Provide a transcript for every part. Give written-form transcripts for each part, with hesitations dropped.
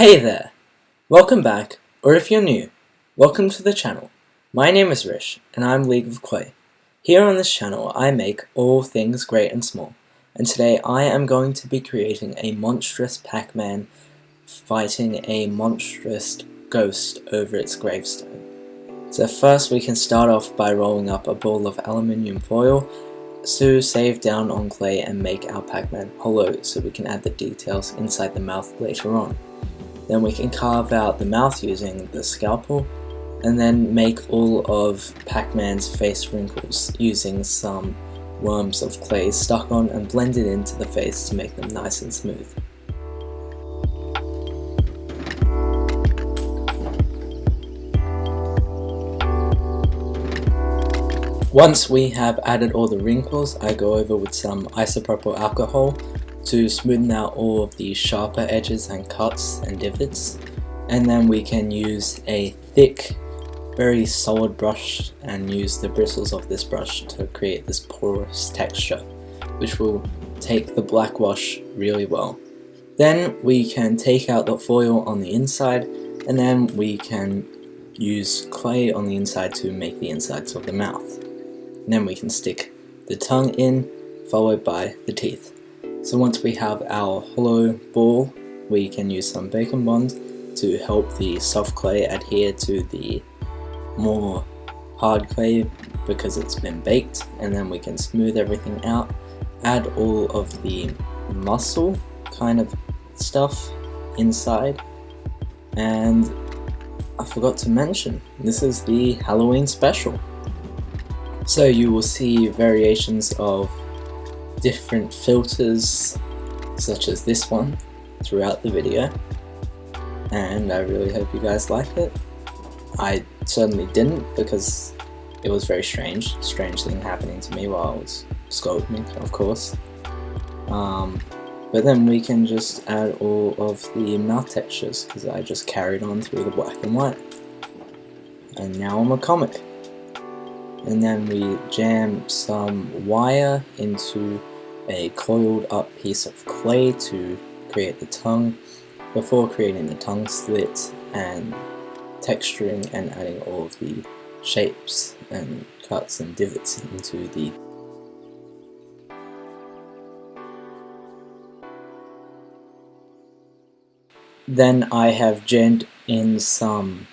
Hey there! Welcome back, or if you're new, welcome to the channel. My name is Rish, and I'm League of Clay. Here on this channel I make all things great and small, and today I am going to be creating a monstrous Pac-Man fighting a monstrous ghost over its gravestone. So first we can start off by rolling up a ball of aluminium foil to save down on clay and make our Pac-Man hollow so we can add the details inside the mouth later on. Then we can carve out the mouth using the scalpel, and then make all of Pac-Man's face wrinkles using some worms of clay stuck on and blend it into the face to make them nice and smooth. Once we have added all the wrinkles, I go over with some isopropyl alcohol to smoothen out all of the sharper edges and cuts and divots, and then we can use a thick, very solid brush and use the bristles of this brush to create this porous texture, which will take the black wash really well. Then we can take out the foil on the inside, and then we can use clay on the inside to make the insides of the mouth. And then we can stick the tongue in, followed by the teeth. So once we have our hollow ball, we can use some Bacon Bond to help the soft clay adhere to the more hard clay because it's been baked, and then we can smooth everything out, add all of the muscle kind of stuff inside, and I forgot to mention, this is the Halloween special. So you will see variations of different filters such as this one throughout the video, and I really hope you guys like it. I certainly didn't, because it was very strange thing happening to me while I was sculpting, of course. But then we can just add all of the mouth textures because I just carried on through the black and white, and now I'm a comic. And then we jam some wire into a coiled up piece of clay to create the tongue, before creating the tongue slit and texturing and adding all of the shapes and cuts and divots into the Then I have jammed in some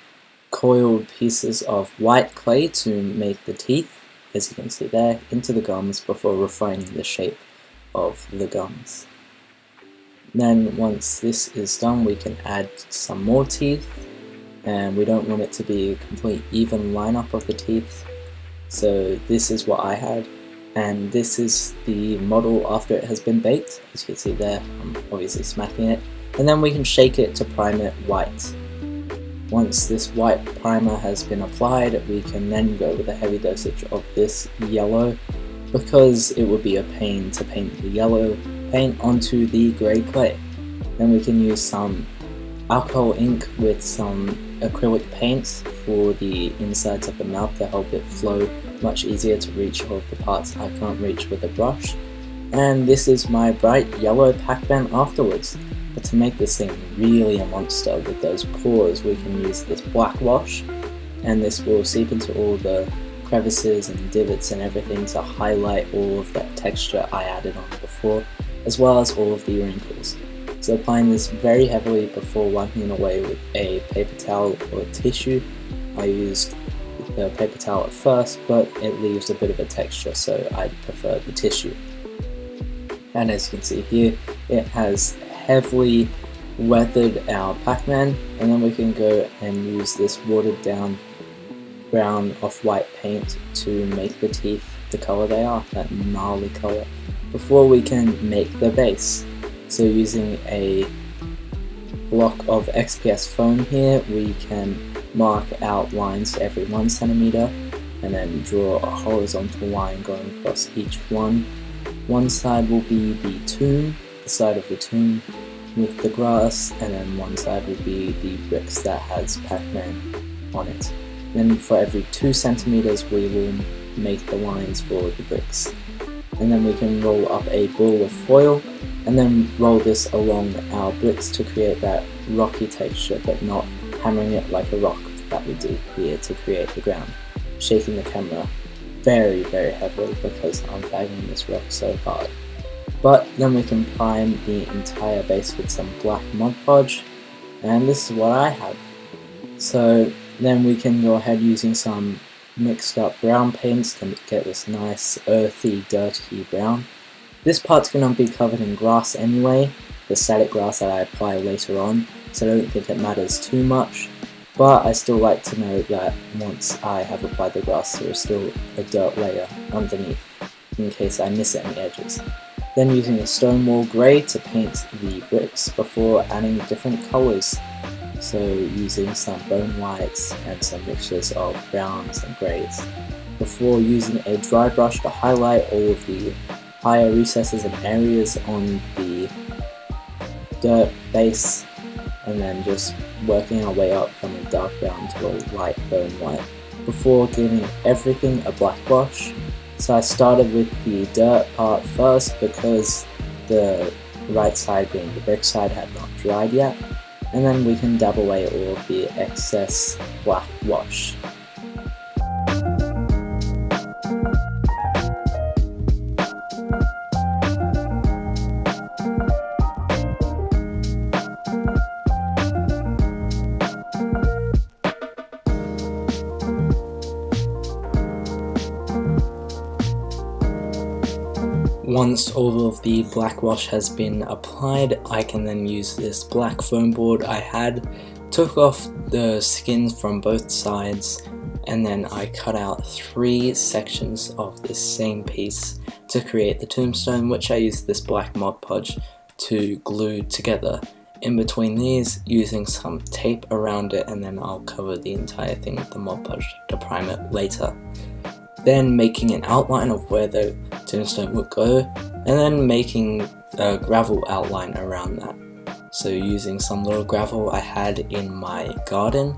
coiled pieces of white clay to make the teeth, as you can see there, into the gums before refining the shape of the gums. Then once this is done, we can add some more teeth, and we don't want it to be a complete even lineup of the teeth, so this is what I had, and this is the model after it has been baked. As you can see there, I'm obviously smacking it, and then we can shake it to prime it white. Once this white primer has been applied, we can then go with a heavy dosage of this yellow, because it would be a pain to paint the yellow paint onto the grey clay. Then we can use some alcohol ink with some acrylic paints for the insides of the mouth to help it flow much easier to reach all of the parts I can't reach with a brush. And this is my bright yellow Pac-Man afterwards. But to make this thing really a monster with those pores, we can use this black wash, and this will seep into all the crevices and divots and everything to highlight all of that texture I added on before, as well as all of the wrinkles. So applying this very heavily before wiping it away with a paper towel or tissue. I used the paper towel at first, but it leaves a bit of a texture, so I prefer the tissue. And as you can see here, it has heavily weathered our Pac-Man, and then we can go and use this watered down brown off-white paint to make the teeth the color they are, that gnarly color, before we can make the base. So using a block of XPS foam here, we can mark out lines every 1 centimeter and then draw a horizontal line going across each one. One side will be the tomb, the side of the tomb with the grass, and then one side will be the bricks that has Pac-Man on it. Then for every 2 centimeters we will make the lines for the bricks. And then we can roll up a ball of foil and then roll this along our bricks to create that rocky texture, but not hammering it like a rock that we do here to create the ground. Shaking the camera very heavily because I'm banging this rock so hard. But then we can prime the entire base with some black Mod Podge, and this is what I have. So then we can go ahead using some mixed up brown paints to get this nice earthy, dirty brown. This part's going to be covered in grass anyway, the static grass that I apply later on, so I don't think it matters too much, but I still like to know that once I have applied the grass there is still a dirt layer underneath, in case I miss any edges. Then using a Stonewall Grey to paint the bricks before adding different colours, so using some bone whites and some mixtures of browns and greys, before using a dry brush to highlight all of the higher recesses and areas on the dirt base, and then just working our way up from a dark brown to a light bone white before giving everything a black wash. So I started with the dirt part first because the right side being the brick side had not dried yet, and then we can dab away all of the excess black wash. Once all of the black wash has been applied, I can then use this black foam board I had, took off the skins from both sides, and then I cut out 3 sections of this same piece to create the tombstone, which I used this black Mod Podge to glue together. In between these, using some tape around it, and then I'll cover the entire thing with the Mod Podge to prime it later. Then making an outline of where the tombstone would go, and then making a gravel outline around that. So using some little gravel I had in my garden,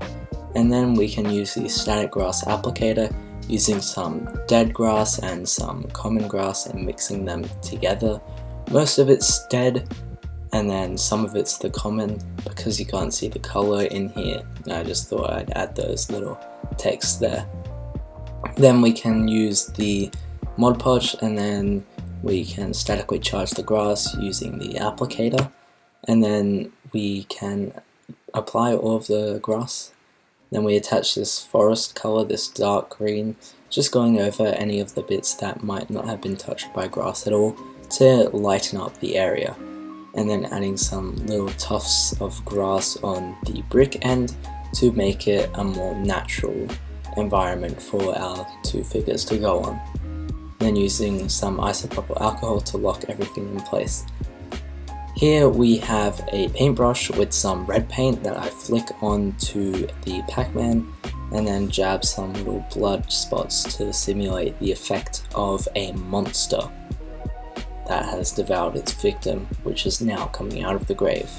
and then we can use the static grass applicator using some dead grass and some common grass and mixing them together. Most of it's dead, and then some of it's the common because you can't see the color in here. I just thought I'd add those little texts there. Then we can use the Mod Podge, and then we can statically charge the grass using the applicator, and then we can apply all of the grass. Then we attach this forest color, this dark green, just going over any of the bits that might not have been touched by grass at all to lighten up the area, and then adding some little tufts of grass on the brick end to make it a more natural environment for our 2 figures to go on. Then using some isopropyl alcohol to lock everything in place. Here we have a paintbrush with some red paint that I flick onto the Pac-Man and then jab some little blood spots to simulate the effect of a monster that has devoured its victim, which is now coming out of the grave.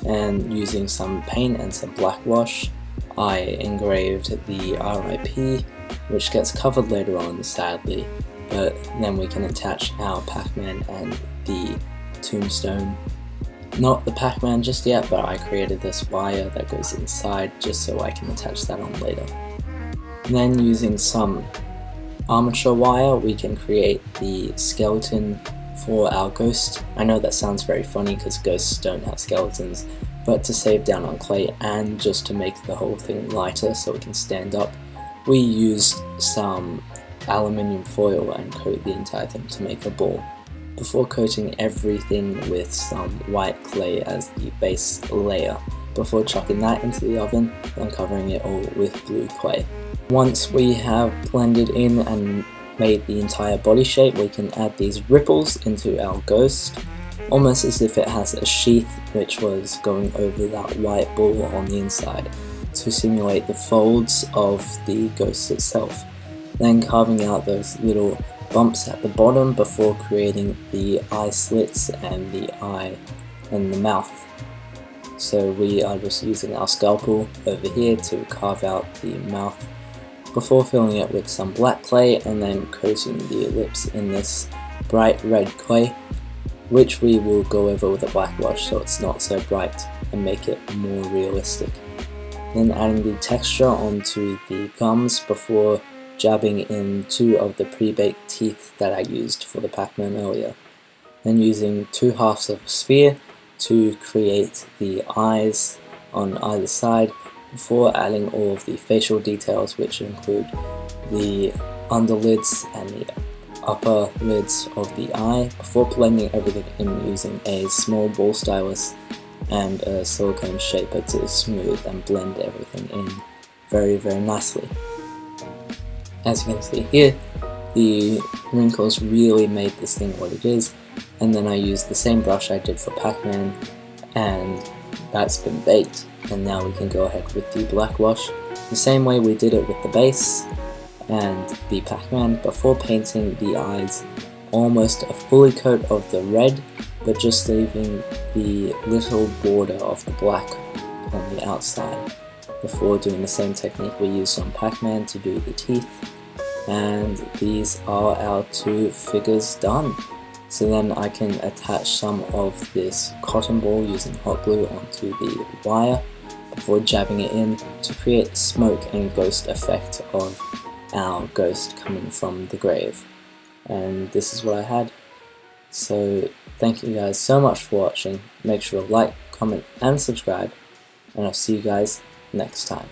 And using some paint and some black wash, I engraved the RIP, which gets covered later on, sadly, but then we can attach our Pac-Man and the tombstone. Not the Pac-Man just yet, but I created this wire that goes inside just so I can attach that on later. And then using some armature wire, we can create the skeleton for our ghost. I know that sounds very funny because ghosts don't have skeletons, but to save down on clay and just to make the whole thing lighter so it can stand up, we used some aluminium foil and coat the entire thing to make a ball, before coating everything with some white clay as the base layer, before chucking that into the oven and covering it all with blue clay. Once we have blended in and made the entire body shape, we can add these ripples into our ghost, almost as if it has a sheath which was going over that white ball on the inside to simulate the folds of the ghost itself. Then carving out those little bumps at the bottom before creating the eye slits and the eye and the mouth. So we are just using our scalpel over here to carve out the mouth before filling it with some black clay and then coating the lips in this bright red clay. which we will go over with a black wash so it's not so bright and make it more realistic. Then adding the texture onto the gums before jabbing in 2 of the pre-baked teeth that I used for the Pac-Man earlier. Then using 2 halves of a sphere to create the eyes on either side before adding all of the facial details, which include the underlids and the upper lids of the eye, before blending everything in using a small ball stylus and a silicone shaper to smooth and blend everything in very nicely. As you can see here, the wrinkles really made this thing what it is, and then I used the same brush I did for Pac-Man, and that's been baked. And now we can go ahead with the black wash, the same way we did it with the base and the Pac-Man, before painting the eyes almost a fully coat of the red, but just leaving the little border of the black on the outside, before doing the same technique we used on Pac-Man to do the teeth. And these are our 2 figures done. So then I can attach some of this cotton ball using hot glue onto the wire before jabbing it in to create smoke and ghost effect of our ghost coming from the grave. And this is what I had. So thank you guys so much for watching. Make sure to like, comment and subscribe, and I'll see you guys next time.